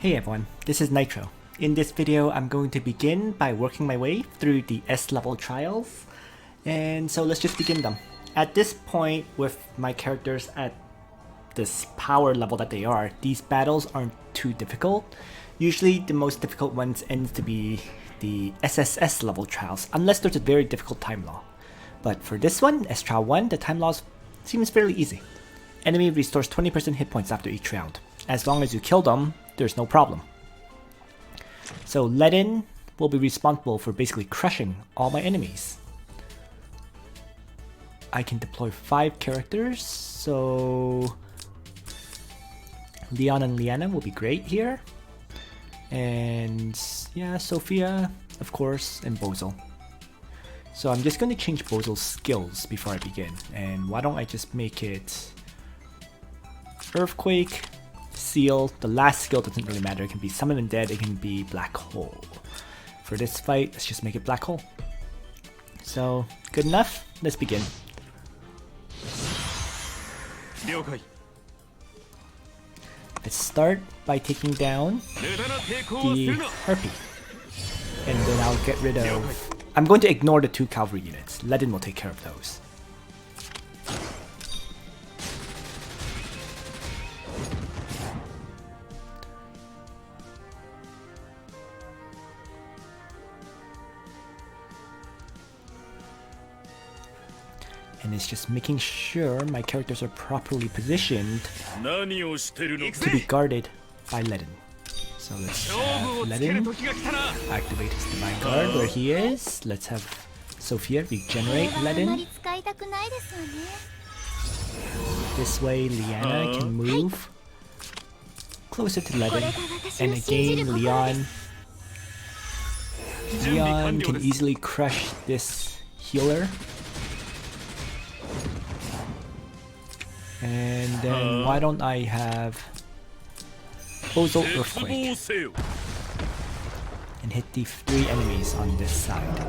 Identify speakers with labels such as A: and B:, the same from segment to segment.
A: Hey everyone, this is Nitro. In this video, I'm going to begin by working my way through the S-level trials. And so let's just begin them. At this point, with my characters at this power level that they are, these battles aren't too difficult. Usually the most difficult ones ends to be the SSS level trials, unless there's a very difficult time law. But for this one, S Trial 1, the time law seems fairly easy. Enemy restores 20% hit points after each round. As long as you kill them, there's no problem. So Ledin will be responsible for basically crushing all my enemies. I can deploy 5 characters, so Leon and Liana will be great here. And yeah, Sophia, of course, and Bozel. So I'm just going to change Bozel's skills before I begin. And why don't I just make it Earthquake, Seal. The last skill doesn't really matter. It can be Summon Undead, it can be Black Hole. For this fight, let's just make it Black Hole. So, good enough? Let's begin. Let's start by taking down the Harpy. And then I'll get rid of... I'm going to ignore the 2 cavalry units. Ledin will take care of those. And it's just making sure my characters are properly positioned to be guarded by Ledin. So let's have Ledin activate his Divine Guard where he is. Let's have Sophia regenerate Ledin. This way Liana can move closer to Ledin. And again Leon can easily crush this healer. And then why don't I have Bozel Earthquake and hit the 3 enemies on this side.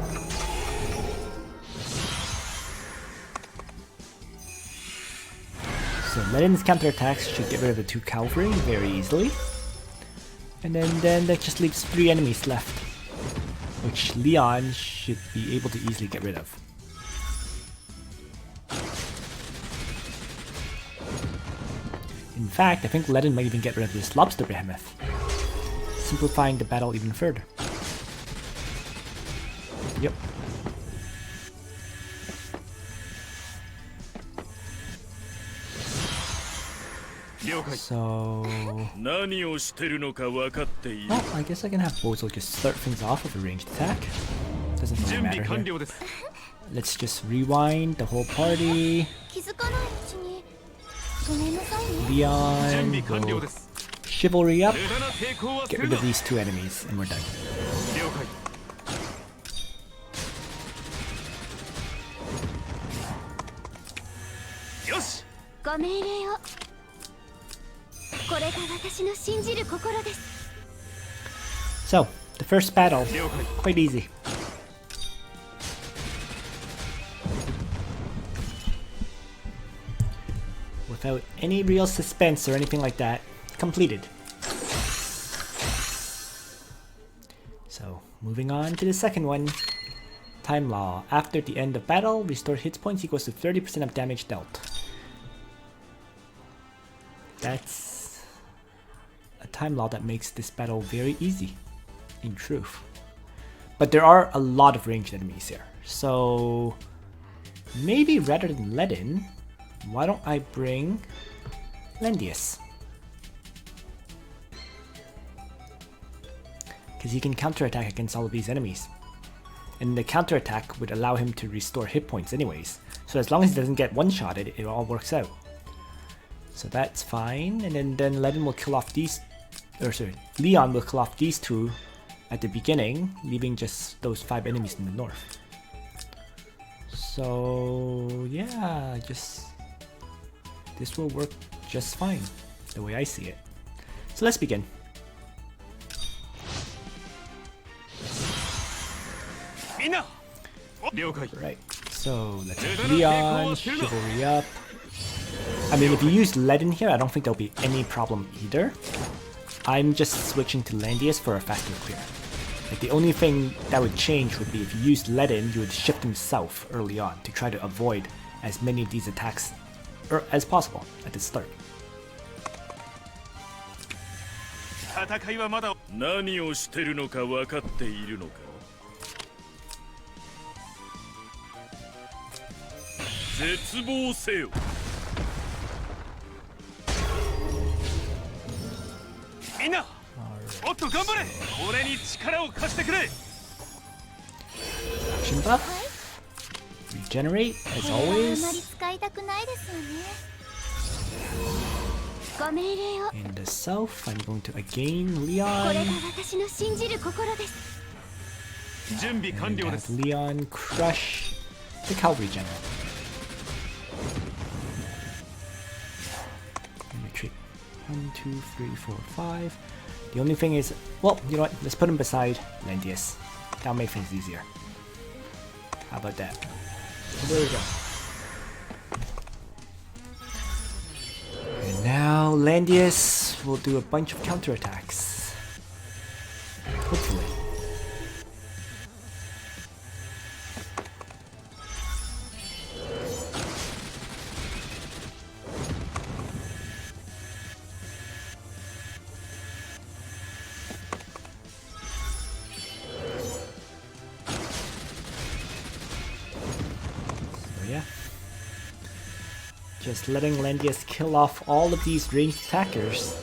A: So Ledin's counterattacks should get rid of the 2 cavalry very easily. And then that just leaves 3 enemies left, which Leon should be able to easily get rid of. In fact, I think Ledin might even get rid of this Lobster Behemoth, simplifying the battle even further. Yep. So... well, I guess I can have Bozel just start things off with a ranged attack. Doesn't really matter here. Let's just rewind the whole party. Leon will chivalry up, get rid of these 2 enemies, and we're done. So, the first battle, quite easy. Without any real suspense or anything like that, completed. So, moving on to the second one. Time Law. After the end of battle, restore hit points equals to 30% of damage dealt. That's a time law that makes this battle very easy, in truth. But there are a lot of ranged enemies here. So, maybe rather than Ledin, why don't I bring Lendius? Because he can counterattack against all of these enemies. And the counterattack would allow him to restore hit points anyways. So as long as he doesn't get one-shotted, it all works out. So that's fine. And then Ledin will kill off these... or sorry, Leon will kill off these 2 at the beginning, leaving just those 5 enemies in the north. So yeah, this will work just fine, the way I see it. So let's begin. Right, so let's have Leon, chivalry up. I mean, if you use Ledin here, I don't think there'll be any problem either. I'm just switching to Landius for a faster clear. Like the only thing that would change would be if you used Ledin, you would shift him south early on to try to avoid as many of these attacks as possible at the start.
B: 戦いはまだ何をしてるのか分かっているのか絶望せよみんなもっと頑張れ俺に力を貸してくれ
A: Action buff. Regenerate, as always. In the south, I'm going to again Leon. And have Leon crush the cavalry general. And retreat. 1, 2, 3, 4, 5. The only thing is, well, you know what? Let's put him beside Landius. That'll make things easier. How about that? So there we go. And now Landius will do a bunch of counterattacks. Hopefully. Yeah. Just letting Landius kill off all of these ranged attackers.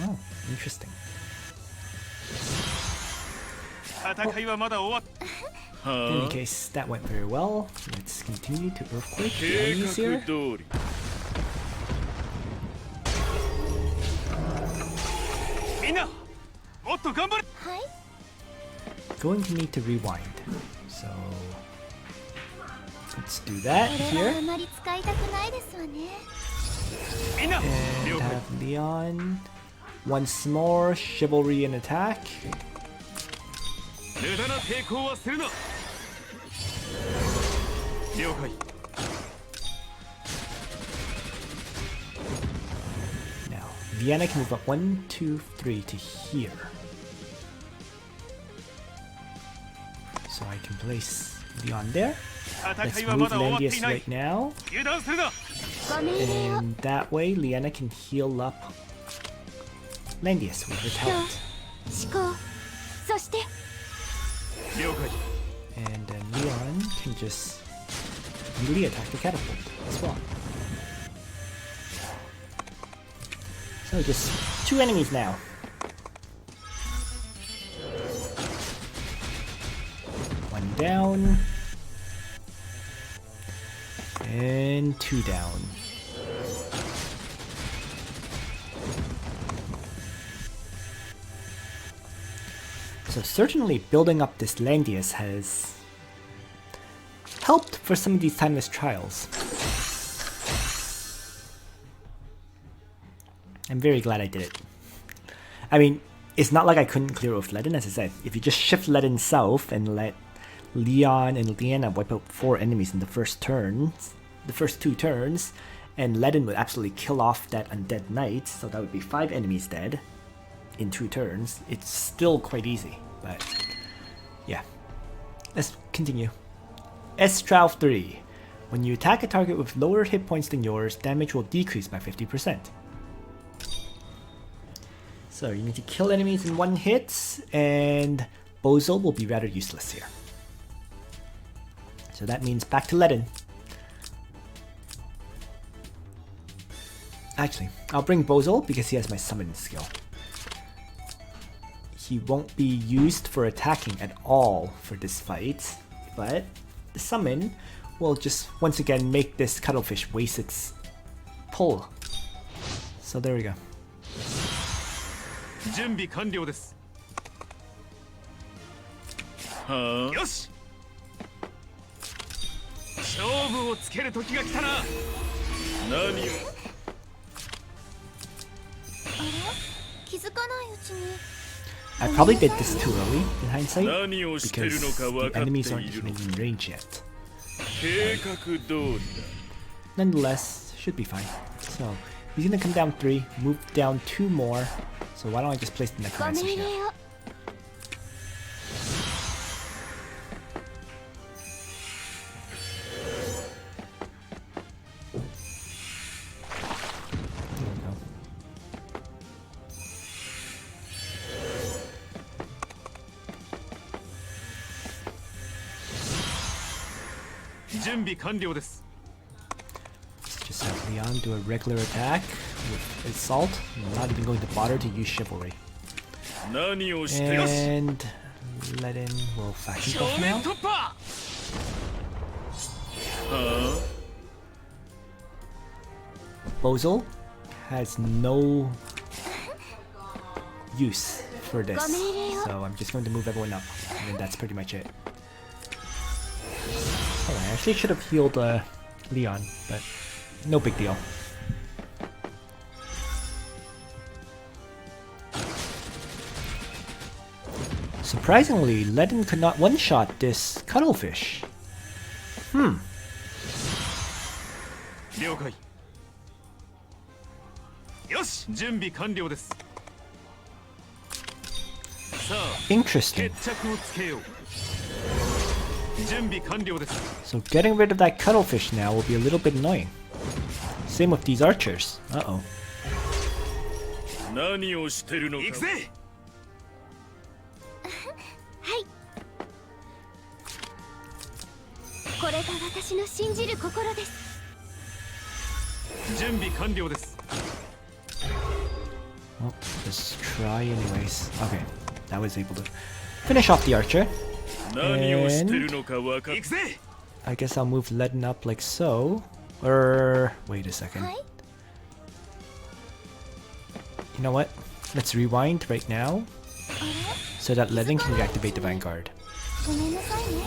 A: Oh, interesting. In any case, that went very well. Let's continue to earthquake the enemies here. Going to need to rewind. So let's do that here. And have Leon once more chivalry and attack. Now, Vienna can move up 1, 2, 3 to here. So I can place Leon there. Let's move Landius right now. And that way, Liana can heal up Landius with her talent. And then Leon can just melee attack the catapult as well. So just 2 enemies now. One down. And 2 down. So certainly building up this Landius has helped for some of these timeless trials. I'm very glad I did it. I mean, it's not like I couldn't clear with Ledin, as I said. If you just shift Ledin south and let Leon and Liana wipe out 4 enemies in the first 2 turns, and Ledin would absolutely kill off that undead knight, so that would be 5 enemies dead in 2 turns. It's still quite easy, but yeah. Let's continue. S-Trough 3. When you attack a target with lower hit points than yours, damage will decrease by 50%. So you need to kill enemies in 1 hit, and Bozo will be rather useless here. So that means back to Ledin. Actually, I'll bring Bozo because he has my summon skill. He won't be used for attacking at all for this fight, but the summon will just once again make this cuttlefish waste its pull. So there we go. I probably did this too early in hindsight
B: 何をしてる
A: because
B: のか分
A: the
B: かって
A: enemies
B: い
A: aren't
B: るの
A: even
B: か
A: in range yet.
B: 計画通り
A: Nonetheless, should be fine. So he's gonna come down 3, move down 2 more. So why don't I just place the necromancer here? There we go.
B: 準備完了です
A: Just have Leon do a regular attack with assault. I'm not even going to bother to use chivalry.
B: 何をしてる
A: And let in will faction
B: 正
A: buff
B: 面
A: now.
B: 突破はあ
A: Bozel has no use for this. So I'm just going to move everyone up. And that's pretty much it. Oh, I actually should have healed Leon, but no big deal. Surprisingly, Ledin could not one-shot this cuttlefish.
B: 了解よし準備完了ですさあ
A: Interesting.
B: 決着をつけよう準備完了です
A: So getting rid of that cuttlefish now will be a little bit annoying. Same with these archers. Uh-oh.
B: 何をしてるのか行くぜ
C: これが私の信じる心です。
B: 準備完了です
A: Well, just try anyways. Okay, that was able to finish off the archer.
B: 何をしてるのか分かっ行くぜ
A: I guess I'll move Ledin up like so. Or wait a second.
C: はい。
A: You know what? Let's rewind right now
C: あれ？
A: so that Ledin can reactivate the vanguard.
C: ごめんなさいね。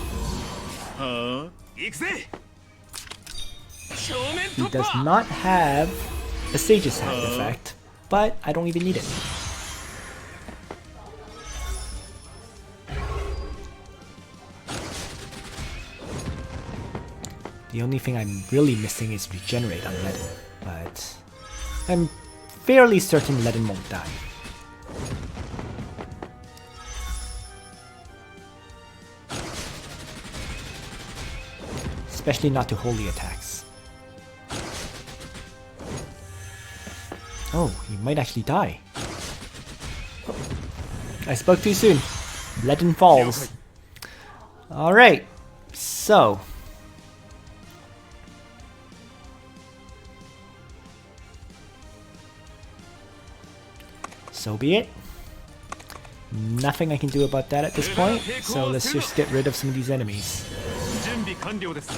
B: はあ行くぜ正面
A: He
B: 突
A: does
B: 破
A: not have a Sage's Hat effect, but I don't even need it. The only thing I'm really missing is regenerate on Ledin, but I'm fairly certain Ledin won't die. Especially not to holy attacks. Oh, he might actually die. I spoke too soon. Ledin falls. Alright, so. So be it. Nothing I can do about that at this point, so let's just get rid of some of these enemies.
B: 準備完了です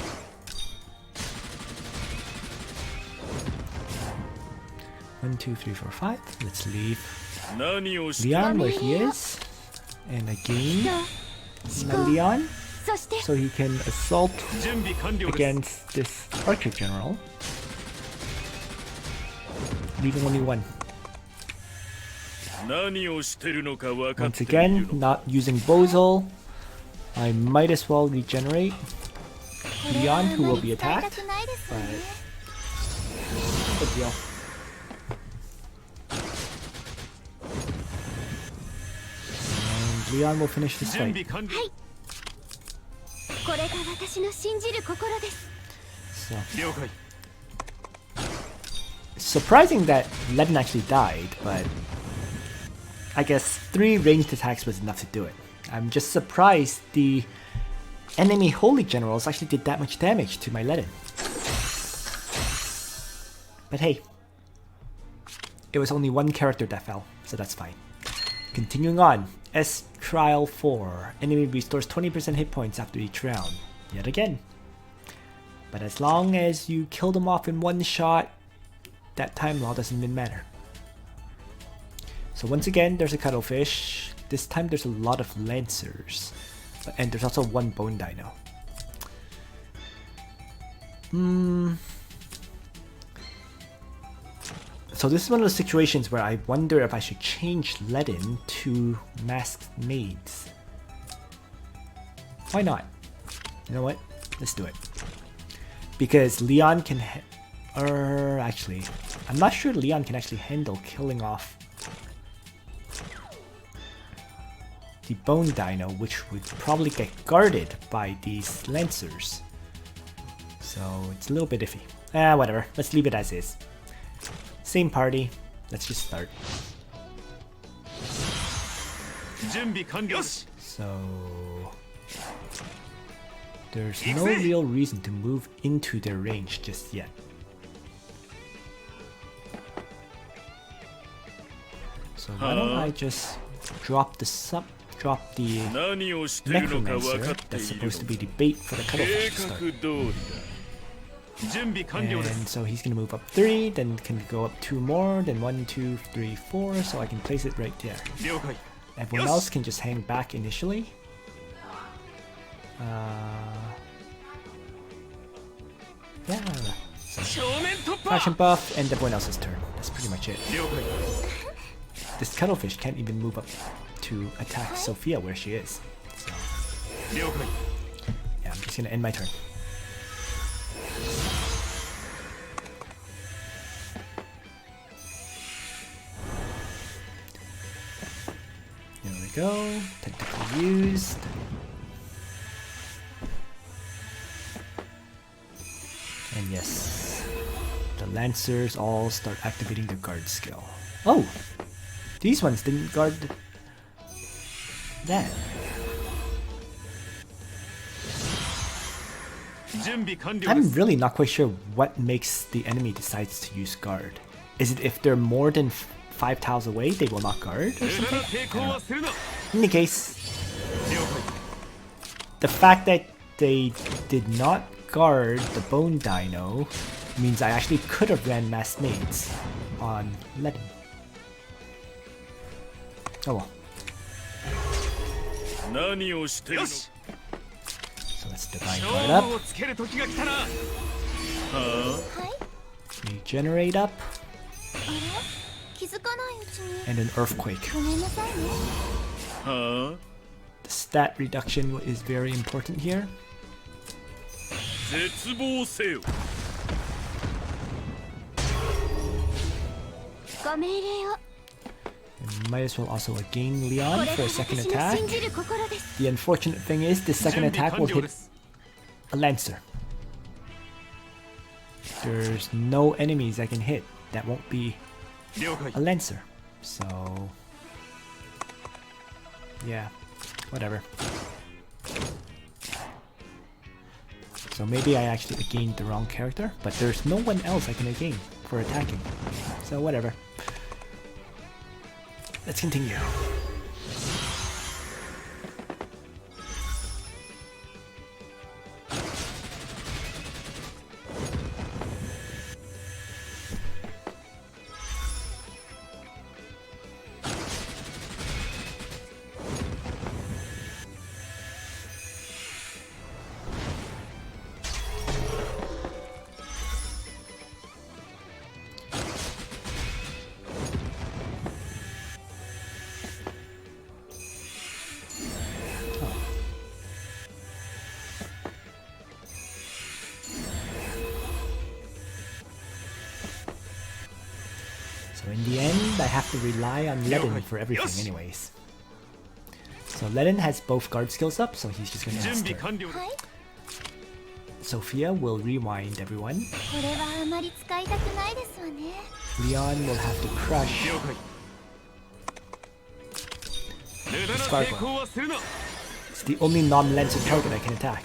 A: 1, 2, 3, 4, 5. Let's leave
B: 何をして
A: Leon where he is. And again,
C: 思考。
A: Leon,
C: そして
A: so he can assault
B: 準備完了です
A: against this archer general. Leaving only one.
B: 何をしてるのか分かっ
A: Once
B: ている
A: again,
B: の
A: not using Bozel. I might as well regenerate
C: これは
A: Leon,
C: あ
A: who
C: ま
A: will
C: り
A: be
C: 使いた
A: attacked.
C: くないですよね。
A: Big deal. And Leon will finish this
B: 準
A: fight.
B: 備完了
C: これが私の信じる心です。
A: So,
B: 了解
A: surprising that Ledin actually died, but I guess 3 ranged attacks was enough to do it. I'm just surprised the enemy holy generals actually did that much damage to my Ledin. But hey, it was only one character that fell, so that's fine. Continuing on, S Trial 4. Enemy restores 20% hit points after each round. Yet again. But as long as you kill them off in one shot, that time law doesn't even matter. So once again, there's a cuttlefish. This time there's a lot of lancers. And there's also one bone dino. So this is one of those situations where I wonder if I should change Ledin to masked maids. Why not? You know what? Let's do it. Because Leon can... actually, I'm not sure Leon can actually handle killing off the Bone Dino, which would probably get guarded by these Lancers. So it's a little bit iffy. Whatever. Let's leave it as is. Same party. Let's just start. So there's no real reason to move into their range just yet. So why don't I just drop the Necromancer that's supposed to be the bait for the cuttlefish to start. And so he's gonna move up 3, then can go up 2 more, then 1, 2, 3, 4, so I can place it right there. Everyone else can just hang back initially. Yeah. So, fashion buff, and everyone else's turn. That's pretty much it. This cuttlefish can't even move up to attack Sophia where she is. So, yeah, I'm just gonna end my turn. There we go. Technically used. And yes, the Lancers all start activating their guard skill. Oh! These ones didn't guard that. I'm really not quite sure what makes the enemy decides to use guard. Is it if they're more than 5 tiles away, they will not guard or something? In any case, the fact that they did not guard the Bone Dino means I actually could have ran Masked Maids on Ledin. Oh well. So let's Divine Guard up. Regenerate up. And an Earthquake. The stat reduction is very important here. And might as well also gain Leon for a second attack. The unfortunate thing is this second attack will hit a Lancer. There's no enemies I can hit that won't be a Lancer. So yeah, whatever. So maybe I actually gained the wrong character, but there's no one else I can gain for attacking. So whatever. Let's continue. So in the end, I have to rely on Ledin for everything anyways. So Ledin has both guard skills up, so he's just gonna ask her. Sophia will rewind everyone. Leon will have to crush Scarpa. It's the only non-Lancer target I can attack.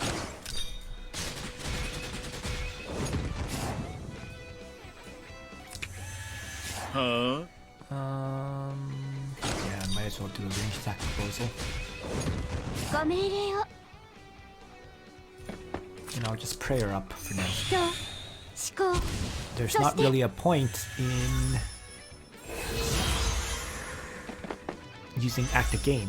A: Yeah, might as well do a ranged attack proposal. And I'll just pray her up for now. There's not really a point in using Act Again.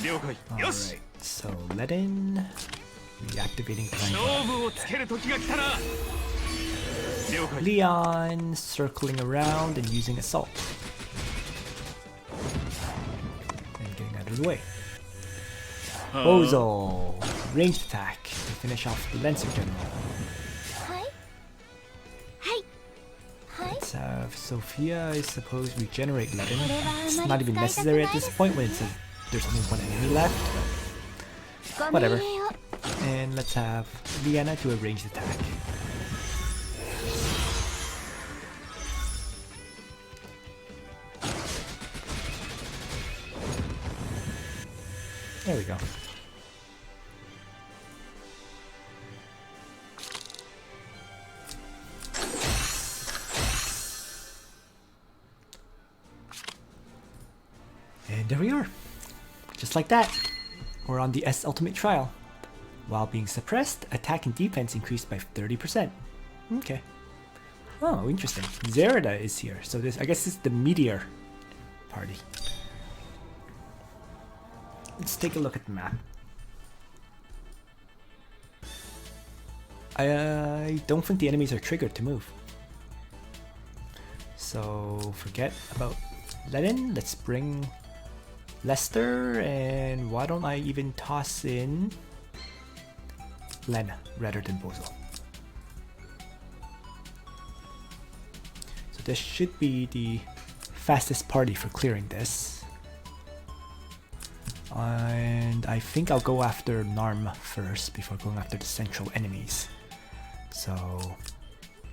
A: Alright, so Ledin reactivating Flying Guard. Leon circling around and using Assault. And getting out of the way. Bozo, ranged attack to finish off the Lancer General. Let's have Sophia, I suppose, regenerate Ledin. It's not even necessary at this point when it says there's only one enemy left, but whatever. And let's have Liana do a ranged attack. There we go. And there we are. Just like that. We're on the S Ultimate Trial. While being suppressed, attack and defense increased by 30%. Okay. Oh, interesting. Zerida is here. So this, I guess this is the Meteor party. Let's take a look at the map. I don't think the enemies are triggered to move. So forget about Ledin. Let's bring Lester, and why don't I even toss in Lena rather than Bozo. So this should be the fastest party for clearing this. And I think I'll go after Narm first before going after the central enemies. So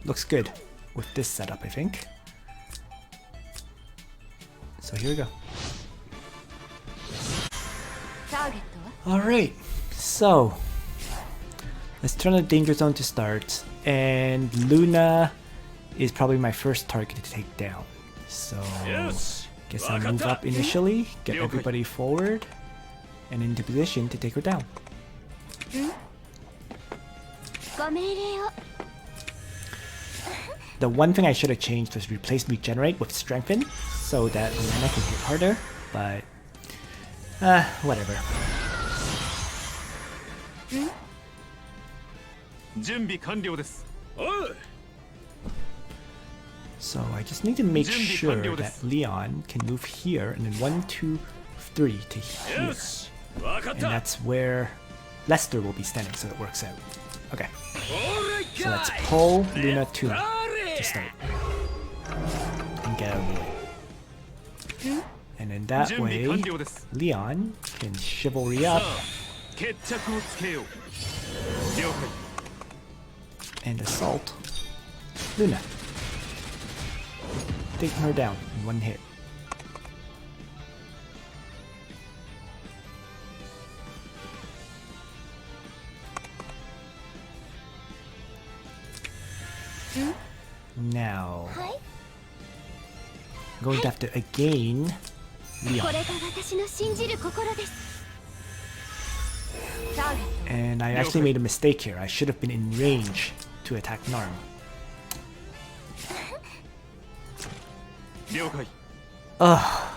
A: looks good with this setup, I think. So here we go. Alright, so let's turn on the danger zone to start, and Luna is probably my first target to take down. So guess I'll move up initially, get everybody forward and into position to take her down. The one thing I should have changed was replace Regenerate with Strengthen so that Lena can hit harder, but whatever. So I just need to make sure that Leon can move here, and then 1, 2, 3 to here. And that's where Lester will be standing, so it works out. Okay. So let's pull Luna to start. And get out of the way. And then that way, Leon can chivalry up and assault Luna, taking her down in one hit. Now, I'm going to have to again Leon. And I actually made a mistake here. I should have been in range to attack Narm. Ugh.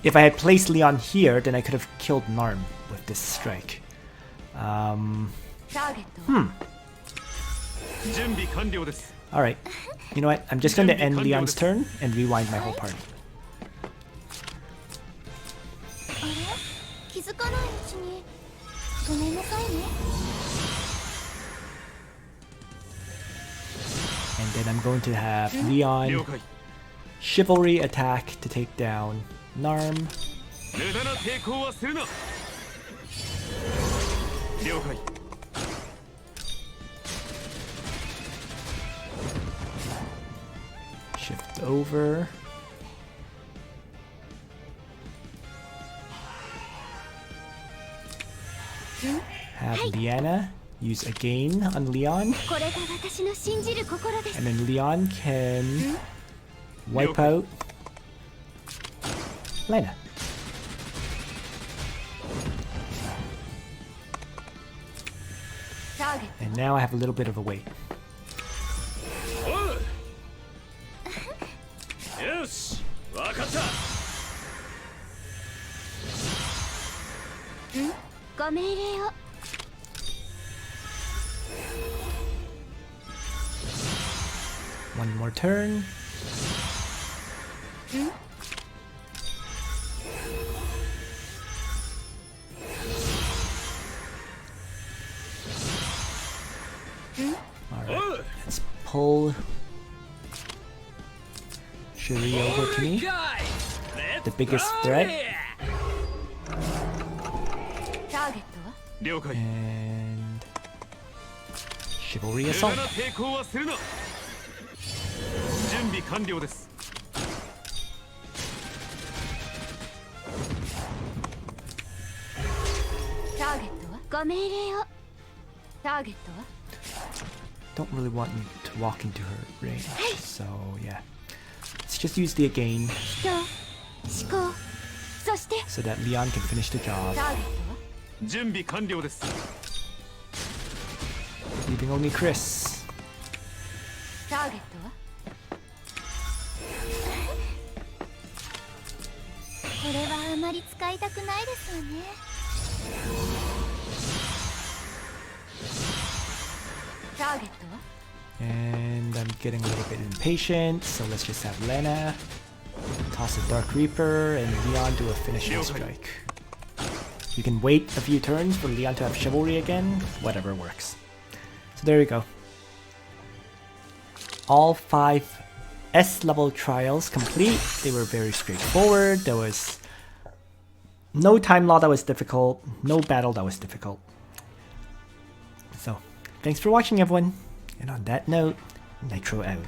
A: If I had placed Leon here, then I could have killed Narm with this strike. Alright. You know what? I'm just going to end Leon's turn and rewind my whole party. And then I'm going to have Leon Chivalry attack to take down Narm. Shift over. Have Liana use again on Leon. And then Leon can wipe out Lena. And now I have a little bit of a wait.
C: ご命令を。
A: One more turn. Alright, let's pull Shuri over to me. The biggest threat.
C: ターゲットは
B: 了解
A: And Chivalry
B: 無駄
A: Assault.
B: な抵抗はするな準備完了です
C: ターゲットはご命令を。ターゲットは
A: Don't really want him to walk into her range, so yeah. Let's just use the again
C: 人思考そして
A: so that Leon can finish the job,
C: ターゲットは
B: 準備完了です
A: leaving only Chris.
C: ターゲットはこれはあまり使いたくないですよね。ターゲットは
A: And I'm getting a little bit impatient, so let's just have Lena toss a Dark Reaper and Leon do a finishing strike. You can wait a few turns for Leon to have Chivalry again, whatever works. So there you go. All 5 S-level trials complete. They were very straightforward. There was no time law that was difficult, no battle that was difficult. So, thanks for watching everyone. And on that note, Nitro out.